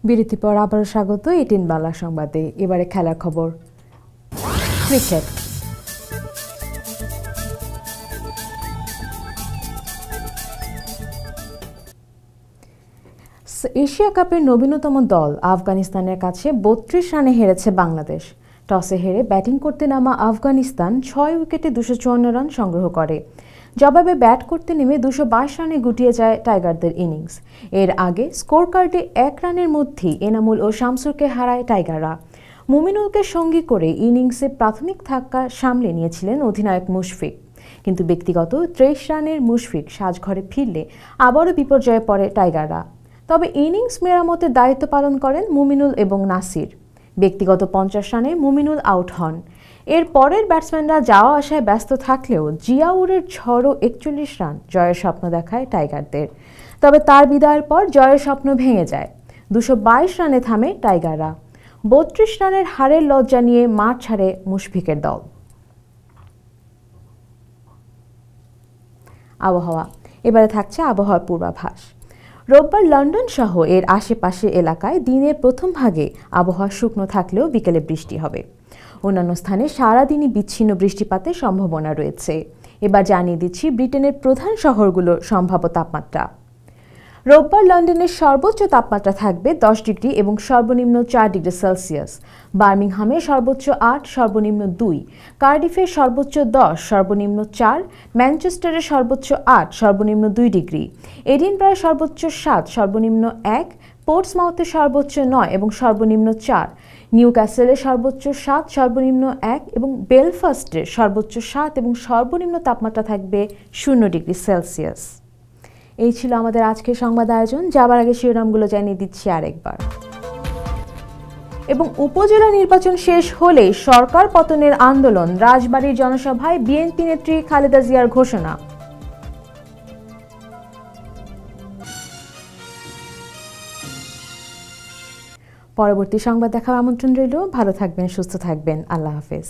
বিরতির পর আবারও স্বাগত এটিএন বাংলা সংবাদে। এবারে খেলার খবর। ক্রিকেট। এশিয়া কাপের নবীনতম দল আফগানিস্তানের কাছে ৩২ রানে হেরেছে বাংলাদেশ। টসে হেরে ব্যাটিং করতে নামা আফগানিস্তান ৬ উইকেটে ২৫৪ রান সংগ্রহ করে। জবাবে ব্যাট করতে নেমে ২২২ রানে গুটিয়ে যায় টাইগারদের ইনিংস। এর আগে স্কোর কার্ডে ১ রানের মধ্যেই এনামুল ও শামসুরকে হারায় টাইগাররা। মুমিনুলকে সঙ্গী করে ইনিংসে প্রাথমিক ধাক্কা সামলে নিয়েছিলেন অধিনায়ক মুশফিক, কিন্তু ব্যক্তিগত ৩৩ রানের মুশফিক সাজঘরে ফিরলে আবারও বিপর্যয়ে পড়ে টাইগাররা। তবে ইনিংস মেরামতের দায়িত্ব পালন করেন মুমিনুল এবং নাসির। ব্যক্তিগত ৫০ রানে মুমিনুল আউট হন। এর পরের ব্যাটসম্যানরা যাওয়া আসায় ব্যস্ত থাকলেও জিয়াউরের ঝড়ো ৪১ রান জয়ের স্বপ্ন দেখায় টাইগারদের। তবে তার বিদায়ের পর জয়ের স্বপ্ন ভেঙে যায়। ২২২ রানে থামে টাইগাররা। ৩২ রানের হারের লজ্জা নিয়ে মাঠ ছাড়ে মুশফিকের দল। আবহাওয়া। এবারে থাকছে আবহাওয়ার পূর্বাভাস। রোববার লন্ডন সহ এর আশেপাশে এলাকায় দিনের প্রথম ভাগে আবহাওয়া শুকনো থাকলেও বিকেলে বৃষ্টি হবে। অন্যান্য স্থানে সারাদিনই বিচ্ছিন্ন বৃষ্টিপাতের সম্ভাবনা রয়েছে। এবার জানিয়ে দিচ্ছি ব্রিটেনের প্রধান শহরগুলোর সম্ভাব্য তাপমাত্রা। রোববার লন্ডনের সর্বোচ্চ তাপমাত্রা থাকবে ১০ ডিগ্রি এবং সর্বনিম্ন ৪ ডিগ্রি সেলসিয়াস। বার্মিংহামে সর্বোচ্চ ৮, সর্বনিম্ন ২, কার্ডিফে সর্বোচ্চ ১০, সর্বনিম্ন ৪, ম্যানচেস্টারে সর্বোচ্চ ৮, সর্বনিম্ন ২ ডিগ্রি, এডিনবরায় সর্বোচ্চ ৭, সর্বনিম্ন ১, পোর্টসমাউথে সর্বোচ্চ ৯ এবং সর্বনিম্ন ৪, নিউক্যাসেলে সর্বোচ্চ ৭, সর্বনিম্ন ১ এবং বেলফাস্টের সর্বোচ্চ ৭ এবং সর্বনিম্ন তাপমাত্রা থাকবে ০ ডিগ্রি সেলসিয়াস। এই ছিল আমাদের আজকের সংবাদ আয়োজন। যাবার আগে শিরোনামগুলো জানিয়ে দিচ্ছি আরেকবার। এবং উপজেলা নির্বাচন শেষ হলেই সরকার পতনের আন্দোলন, রাজবাড়ীর জনসভায় বিএনপি নেত্রী খালেদা জিয়ার ঘোষণা। পরবর্তী সংবাদ দেখার আমন্ত্রণ রইল। ভালো থাকবেন, সুস্থ থাকবেন। আল্লাহ হাফেজ।